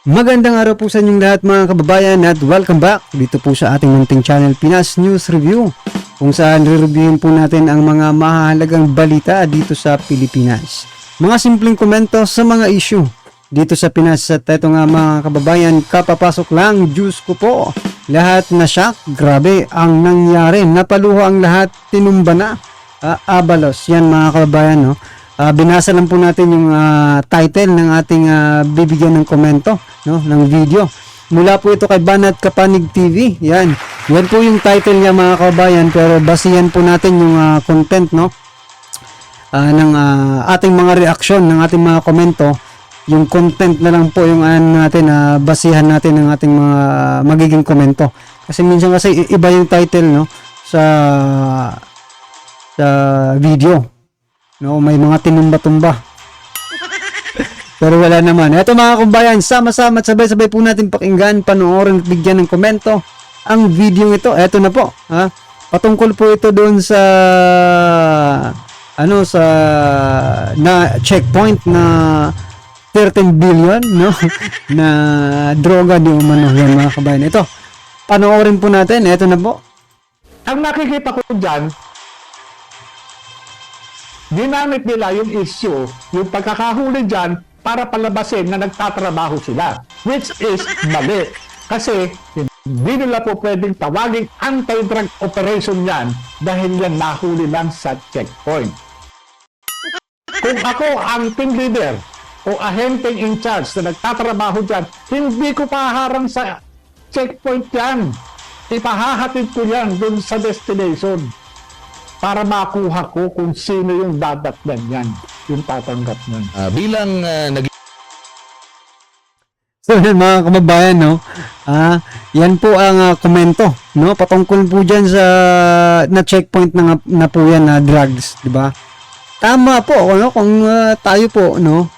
Magandang araw po sa inyong lahat mga kababayan at welcome back dito po sa ating munting channel Pinas News Review, kung saan re-reviewin po natin ang mga mahalagang balita dito sa Pilipinas. Mga simpleng komento sa mga issue dito sa Pinas. At ito nga mga kababayan, kapapasok lang, Diyos ko po, lahat na shock, grabe ang nangyari, napaluho ang lahat, tinumba na, Abalos. Yan mga kababayan, no? Binasa lang po natin yung title ng ating bibigyan ng komento, no, ng video. Mula po ito kay Banat Kapanig TV. Yan po yung title niya mga kababayan, pero basihan po natin yung content, no, ng ating mga reaksyon, ng ating mga komento. Yung content na lang po yung natin, basihan natin ng ating mga magiging komento. Kasi minsan kasi iba yung title, no, sa video. No, may mga tinumba-tumba. Pero wala naman. Ito mga kumbayan, sama-sama at sabay-sabay po natin pakinggan, panoorin at bigyan ng komento ang video ito. Ito na po, patungkol po ito doon sa sa na checkpoint na 13 billion, no, na droga di umano. Yan mga kabayan. Ito, panoorin po natin. Ito na po. Ang nakikita ko dyan, ginamit nila yung issue, yung pagkakahuli dyan, para palabasin na nagtatrabaho sila. Which is mali. Kasi hindi nila po pwedeng tawaging anti-drug operation yan dahil yan nahuli lang sa checkpoint. Kung ako ang team leader o ahenteng in charge na nagtatrabaho dyan, hindi ko paharang sa checkpoint yan. Ipahahatid ko yan dun sa destination para makuha ko kung sino yung dadatnan yan, yung tatanggap nun. So yan mga kababayan, no, yan po ang komento, no, patungkol po dyan sa na checkpoint na po yan na drugs, di ba? Tama po, no, kung tayo po, no,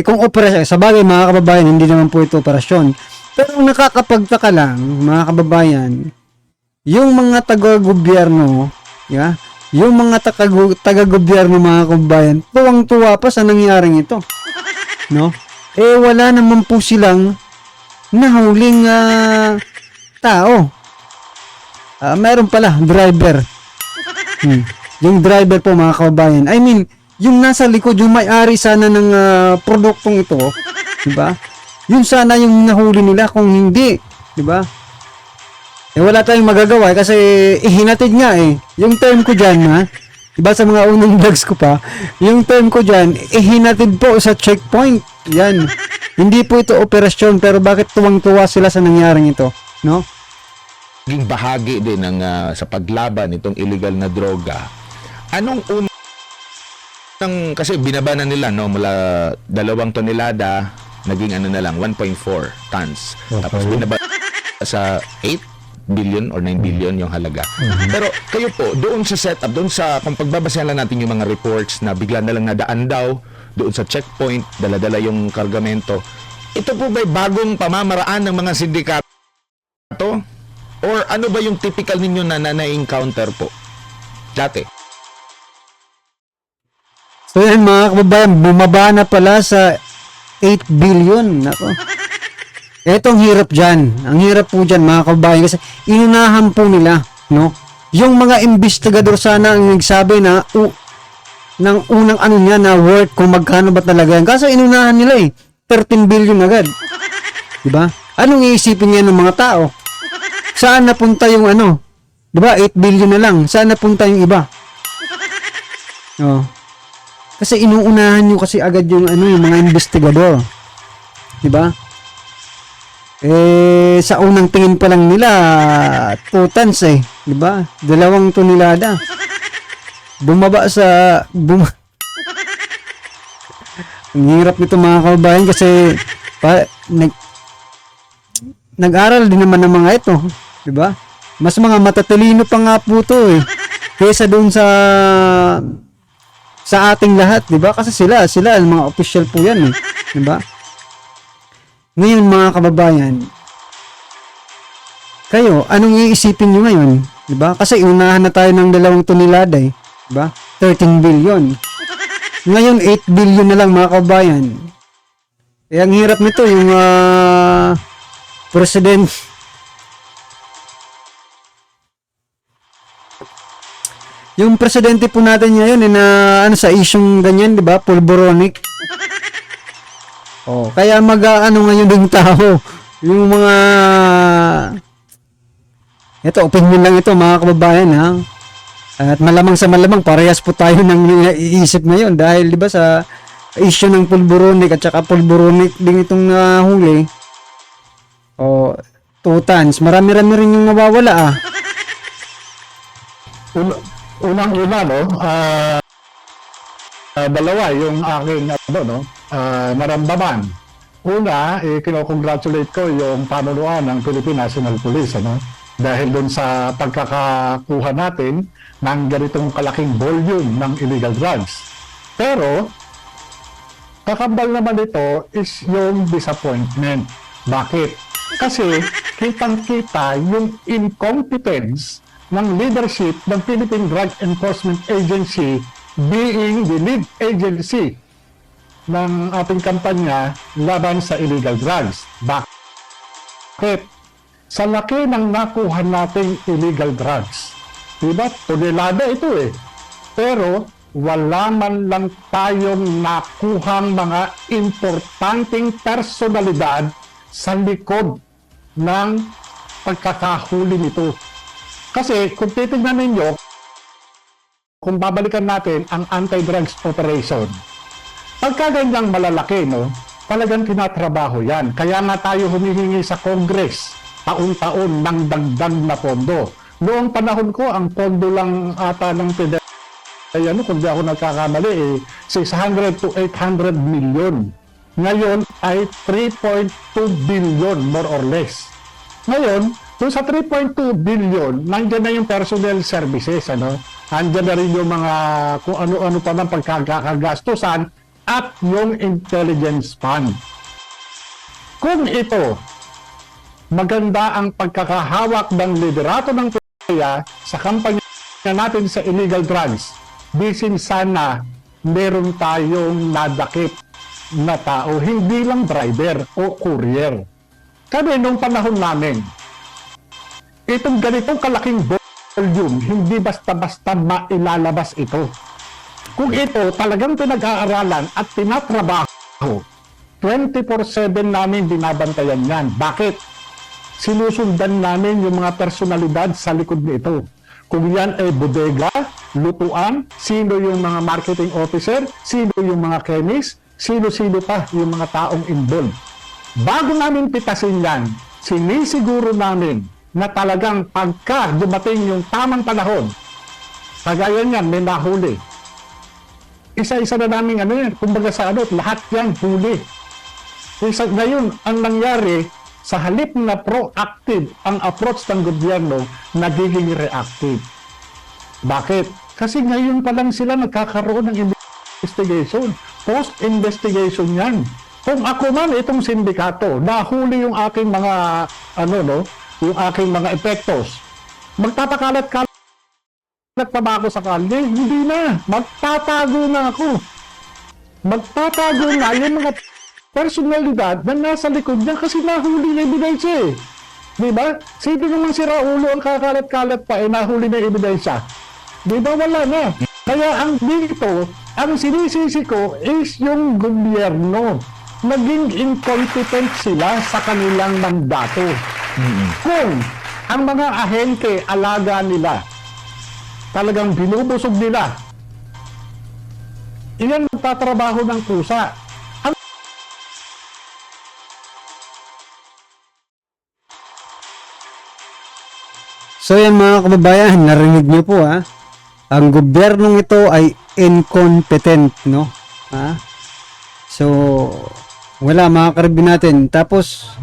kung operasyon, sa bagay mga kababayan, hindi naman po ito operasyon. Pero nakakapagtaka lang, mga kababayan, yung mga taga-gobyerno, yung mga taga-gobyerno mga kababayan, tuwang-tuwa pa sa nangyaring ito, no? Wala naman po silang nahuling tao. Meron pala driver. Yung driver po mga kababayan, I mean, yung nasa likod, yung may-ari sana ng produktong ito, di ba? Yun sana yung nahuli nila, kung hindi, di ba? Wala tayong magagawa kasi ihinatid nga Yung term ko dyan, diba sa mga unang vlogs ko pa, yung term ko dyan, ihinatid po sa checkpoint. Yan. Hindi po ito operasyon, pero bakit tuwang-tuwa sila sa nangyaring ito, no? Naging bahagi din ng sa paglaban itong illegal na droga. Anong kasi binaba na nila, no, mula 2 tonelada naging na lang 1.4 tons. Okay. Tapos binaba sa 8 billion or 9 billion yung halaga. Pero kayo po, doon sa setup, doon sa, kung pagbabasahan lang natin yung mga reports na bigla na lang nadaan daw doon sa checkpoint, dala-dala yung kargamento, ito po ba'y bagong pamamaraan ng mga sindikato? Or ano ba yung typical ninyo na na-encounter po dati? So yan mga kababayan, bumaba na pala sa 8 billion. Nako. Etong hirap dyan. Ang hirap po dyan mga kababayan kasi inunahan po nila, no? Yung mga investigador sana ang nagsabi na ng unang niya na worth kung magkano ba talaga yan. Kaso inunahan nila 13 billion agad. Diba? Anong iisipin niya ng mga tao? Saan napunta yung Diba? 8 billion na lang. Saan napunta yung iba? Oh. Kasi inuunahan nyo kasi agad yung yung mga investigador. Diba? Sa unang tingin pa lang nila 2 tons di ba? 2 tonelada. Bumaba sa ang hirap nito mga kababayan kasi nag-aral din naman ng mga ito, di ba? Mas mga matatalino pa nga po to kaysa doon sa ating lahat, di ba? Kasi sila mga official po yan di ba? Ngayon mga kababayan, kayo, anong iisipin nyo ngayon? Diba? Kasi unahan na tayo ng 2 tonelada Diba? 13 billion. Ngayon, 8 billion na lang mga kabayan. ang hirap nito yung president. Yung presidente po natin ngayon na ano sa isyung ganyan, 'di ba? Pulboronic. Oh, kaya ano ngayon ng tao, yung mga ito opinion lang ito mga kababayan ha. At malamang sa malamang parehas po tayo ng iisip ngayon dahil 'di ba sa issue ng pulboronic at saka pulboronic din itong nahuli. Oh, 2 tons. Marami-rami rin yung nawawala Unang-una, no, dalawa yung aking naramdaman. Una, kino-congratulate ko yung panunuan ng Philippine National Police, ano, dahil doon sa pagkakakuha natin ng ganitong kalaking volume ng illegal drugs. Pero, kakambal naman ito is yung disappointment. Bakit? Kasi, kitang-kita yung incompetence ng leadership ng Philippine Drug Enforcement Agency being the lead agency ng ating kampanya laban sa illegal drugs. Bakit? Sa laki ng nakuha nating illegal drugs, diba? Tonelada ito eh. Pero wala man lang tayong nakuhang mga importanteng personalidad sa likod ng pagkakahuli nito. Kasi kung titignan ninyo, kung babalikan natin ang anti-drugs operation, pagka ganyang malalaki, no, talagang tinatrabaho yan. Kaya nga tayo humihingi sa Congress taon-taon ng dagdag na pondo. Noong panahon ko, ang pondo lang ata ng PDEA, kung di ako nagkakamali, 600 to 800 million. Ngayon ay 3.2 billion more or less. Ngayon, kung sa 3.2 billion, nandiyan na yung personnel services, ano? Nandiyan na rin yung mga kung ano-ano pa ng pagkakagastusan at yung intelligence fund. Kung ito, maganda ang pagkakahawak ng liderato ng PDEA sa kampanya natin sa illegal drugs, bisin sana meron tayong nadakip na tao, hindi lang driver o courier. Kami nung panahon namin, itong ganitong kalaking volume, hindi basta-basta mailalabas ito. Kung ito talagang pinag-aaralan at tinatrabaho, 24/7 namin binabantayan yan. Bakit? Sinusundan namin yung mga personalidad sa likod nito. Kung yan ay bodega, lutuan, sino yung mga marketing officer, sino yung mga chemist, sino-sino pa yung mga taong involved. Bago namin pitasin yan, sinisiguro namin na talagang pagka dumating yung tamang panahon, kagaya niyan, may nahuli. Isa-isa na namin kumbaga sa lahat yan huli. Ngayon, ang nangyari, sa halip na proactive ang approach ng gobyerno, nagiging reactive. Bakit? Kasi ngayon pa lang sila nagkakaroon ng investigation. Post-investigation yan. Kung ako man itong sindikato, nahuli yung aking mga yung aking mga epektos, magtatakalat-kalat pa ba ako sa kalye? Hindi na. Magtatago na ako. Magtatago na yung mga personalidad na nasa likod niya kasi nahuli na ebidensya eh. Diba? Sino naman si Raulo ang kakalat-kalat pa nahuli na ebidensya? Diba? Wala na. Kaya ang sinisisi ko is yung gobyerno. Naging incompetent sila sa kanilang mandato. Kung ang mga ahente alaga nila, talagang binubusog nila, iyan magtatrabaho ng kusa. So yan mga kababayan, narinig niyo po ha. Ang gobyernong ito ay incompetent, no? Ha? So, wala mga karibin natin. Tapos,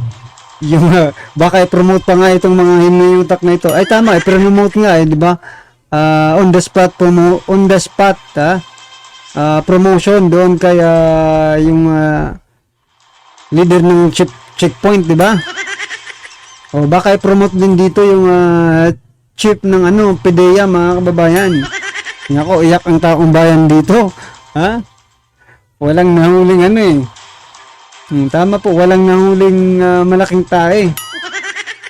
yung baka i-promote pa nga itong mga hinuyutak na ito. Ay tama, i-promote nga di ba? On the spot, promotion doon kay yung leader ng checkpoint, di ba? O baka i-promote din dito yung chief ng PDEA mga kababayan. Nako, iyak ang taong bayan dito. Ha? Walang nahuling Tama po, walang nahuling malaking tae.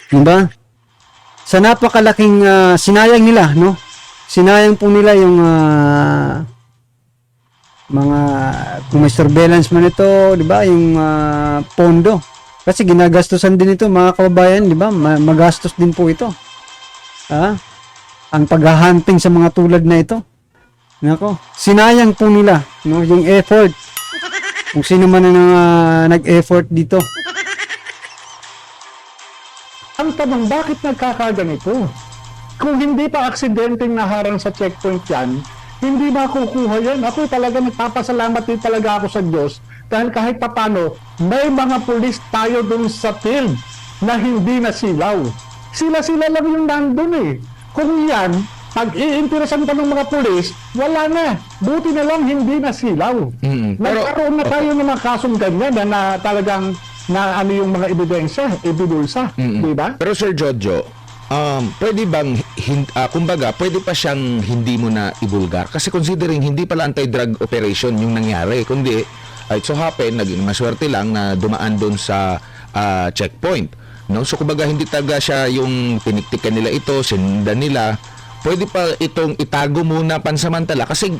Diba? Sa napakalaking sinayang nila, no? Sinayang po nila yung mga kung may surveillance man ito, di ba? Yung pondo. Kasi ginagastusan din ito, mga kababayan, di ba? Magastos din po ito. Ang paghahunting sa mga tulad na ito. Nako, sinayang po nila, no? Yung effort. Kung sino man ang nag-effort dito. Ang tanong, bakit nagkakaganito? Kung hindi pa aksidenteng naharang sa checkpoint yan, hindi makukuha yan. Ako talaga nagpapasalamat din talaga ako sa Diyos dahil kahit papano, may mga pulis tayo dun sa field na hindi nasilaw. Sila-sila lang yung nandun eh. Kung yan, pag iinteresan pa ng mga pulis, wala na. Buti na lang hindi nasilaw. Nagkaroon na tayo ng mga kasong ganyan na talagang na ano yung mga ebidensya, di ba? Pero Sir Jojo, pwede bang, kumbaga, pwede pa siyang hindi mo na ibulgar? Kasi considering hindi pala anti-drug operation yung nangyari, kundi, it so happen, naging maswerte lang na dumaan doon sa checkpoint. No? So, kumbaga, hindi taga siya yung piniktikan nila ito, sinundan nila. Pwede pa itong itago muna pansamantala kasi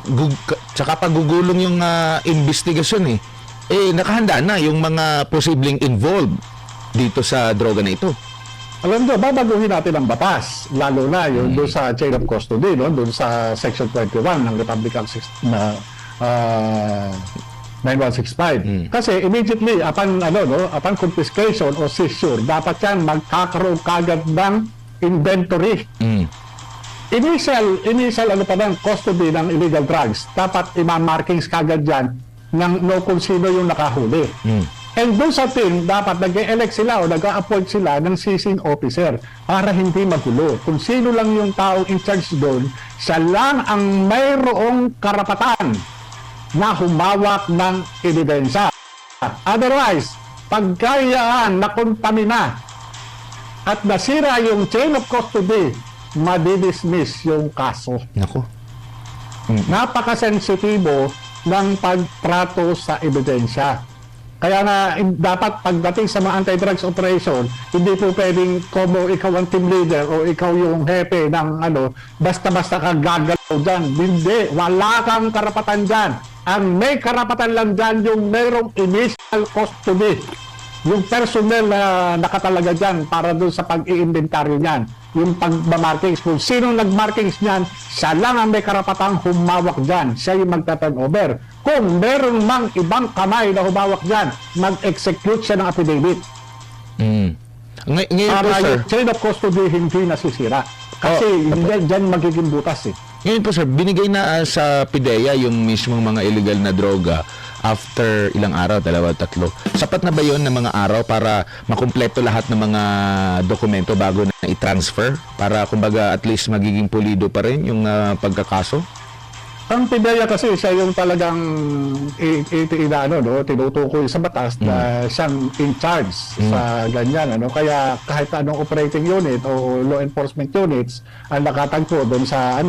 tsaka pagugulong yung investigasyon nakahanda na yung mga posibleng involved dito sa droga na ito. Alam mo, babaguhin natin ang batas, lalo na yung doon sa chain of custody, no? Doon sa Section 21 ng Republic Act 9165. Kasi immediately upon confiscation o seizure, dapat yan magkakaroon kagad ng inventory. Initial custody ng illegal drugs, dapat ima-markings kagad yan ng kung sino yung nakahuli. And doon sa team, dapat nag-elect sila o nag-appoint sila ng seizing officer para hindi magulo. Kung sino lang yung taong in charge doon, siya lang ang mayroong karapatan na humawak ng ebidensya. Otherwise, pagkayaan na kontamina at nasira yung chain of custody, madidismiss yung kaso. Nako. Napakasensitibo ng pagtrato sa ebidensya. Kaya na dapat pagdating sa mga anti-drugs operation, hindi po pwedeng como ikaw ang team leader o ikaw yung hepe ng basta-basta ka gagalaw dyan. Hindi, wala kang karapatan dyan. Ang may karapatan lang dyan yung mayroong initial custody. Yung personnel na nakatalaga dyan para doon sa pag-i-inventaryo niyan. Yung pag-markings. Kung sino nag-markings niyan, siya lang ang may karapatang humawak dyan. Siya yung magta-turnover. Kung meron mang ibang kamay na humawak dyan, mag-execute siya ng affidavit. Ngayon po, Para sir, yung chain of custody hindi nasisira. Kasi dyan magiging butas eh. ngayon po, sir, binigay na sa PIDEA yung mismong mga illegal na droga after ilang araw, 2, 3. Sapat na ba yun ng mga araw para makumpleto lahat ng mga dokumento bago na i-transfer? Para kumbaga at least magiging pulido pa rin yung pagkakaso? Ang PIDEA kasi siya yung talagang tinutukoy sa batas na siyang in charge sa ganyan. Kaya kahit anong operating unit o law enforcement units ang nakatagpo doon sa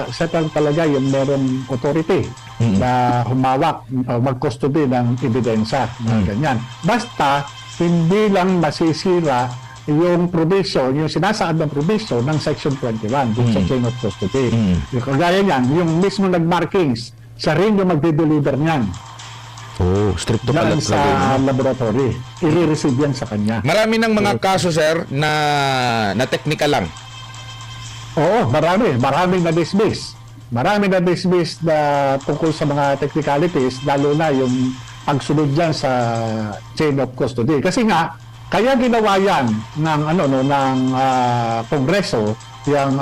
siya talaga yung meron authority na humawak o mag-custody ng ebidensya na ganyan. Basta hindi lang masisira yung provision, yung sinasaad ng provision ng Section 21 dun sa chain of custody. Kagaya niyan, yung mismo nag-markings, siya rin yung magde-deliver niyan. Oh, stricto pala Yan sa laboratory. I-receive yan sa kanya. Marami ng mga kaso, sir, na technical lang. Oo, maraming na-dismiss. Maraming na-dismiss na tungkol sa mga technicalities, lalo na yung pagsunod dyan sa chain of custody. Kasi nga, kaya ginawa yan ng Kongreso, yung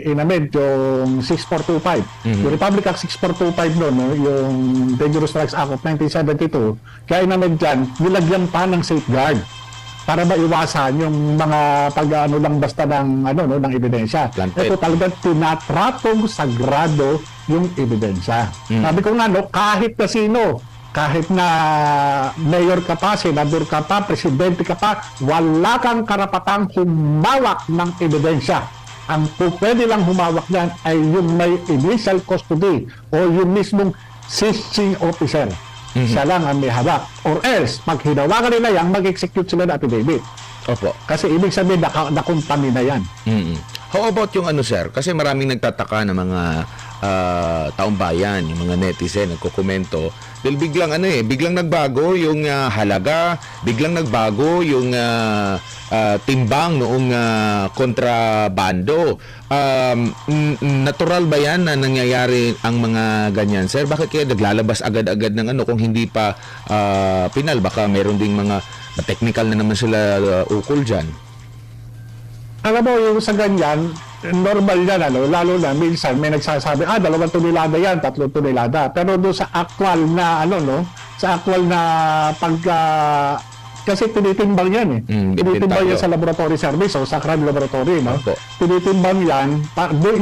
inamend yung 6425. Yung Republic Act 6425 yung Dangerous Drugs Act of 1972, kaya inamend dyan, nilagyan pa ng safeguard para maiwasan yung mga lang basta ng ng ebidensya. Ito talagang tinatratong sagrado yung ebidensya. Sabi ko nga kahit na sino, kahit na mayor ka pa, senador ka pa, presidente ka pa, wala kang karapatang humawak ng ebidensya. Ang pwede lang humawak niyan ay yung may initial custody o yung mismong seizing officer. siya lang ang may hawak. Or else, pag hinawakan nila yan, mag-execute sila ng affidavit. Opo. Kasi ibig sabihin, na-company na yan. Mm-mm. How about yung ano, sir? Kasi maraming nagtataka ng mga taong bayan, yung mga netizen, nagkokomento. Dahil biglang nagbago yung halaga, biglang nagbago yung timbang noong kontrabando. Natural ba yan na nangyayari ang mga ganyan, sir? Bakit kaya naglalabas agad-agad ng ano kung hindi pa pinal? Baka meron ding mga technical na naman sila ukol dyan. Alam mo, yung sa ganyan, normal yan, lalo na minsan may nagsasabi, 2 tonelada yan, 3 tonelada. Pero doon sa actual na, sa actual na kasi tinitimbang yan eh. Tinitimbang yan sa laboratory service o sa crime laboratory, no? Opo. Tinitimbang yan,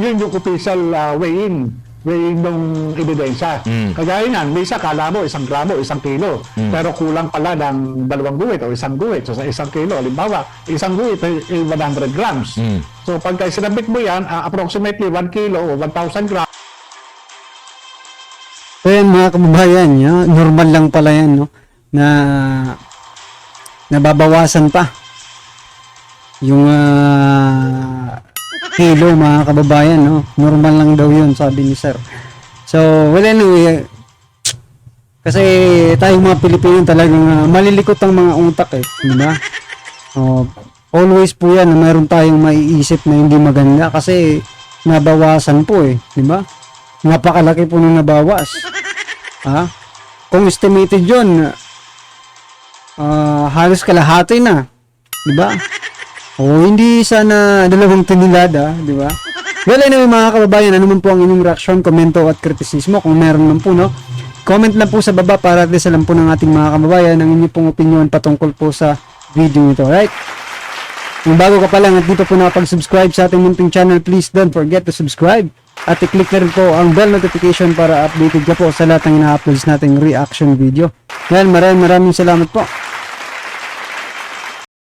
yun yung official weighing ng ebidensya. Kagaya yan, may isa kala mo 1 gramo, 1 kilo. Pero kulang pala ng 2 guhit o 1 guhit. So sa 1 kilo, halimbawa, 1 guhit ay 100 grams. So pagka sinabit mo yan, approximately 1 kilo o 1,000 grams. So yan mga kababayan, normal lang pala yan, no? Na nababawasan pa yung kilo mga kababayan, no? Normal lang daw yun, sabi ni sir. So, well anyway, kasi tayong mga Pilipino talagang malilikot ang mga utak eh, di ba? Always po yan na mayroon tayong maiisip na hindi maganda kasi nabawasan po eh, di ba? Napakalaki po nung nabawas. Kung estimated yun, halos kalahati na, di ba? O hindi sana 2 tonelada, di ba? Well, anyway mga kababayan, ano man po ang inyong reaksyon, komento at kritisismo kung meron man po, no? Comment lang po sa baba para at least alam po ng ating mga kababayan ang inyong pong opinion patungkol po sa video nito, right? Kung bago ka pa lang at dito po nakapag-subscribe sa ating munting channel, please don't forget to subscribe at i-click na rin po ang bell notification para updated ka po sa lahat ng ina-uploads nating reaction video. Yan, maraming salamat po.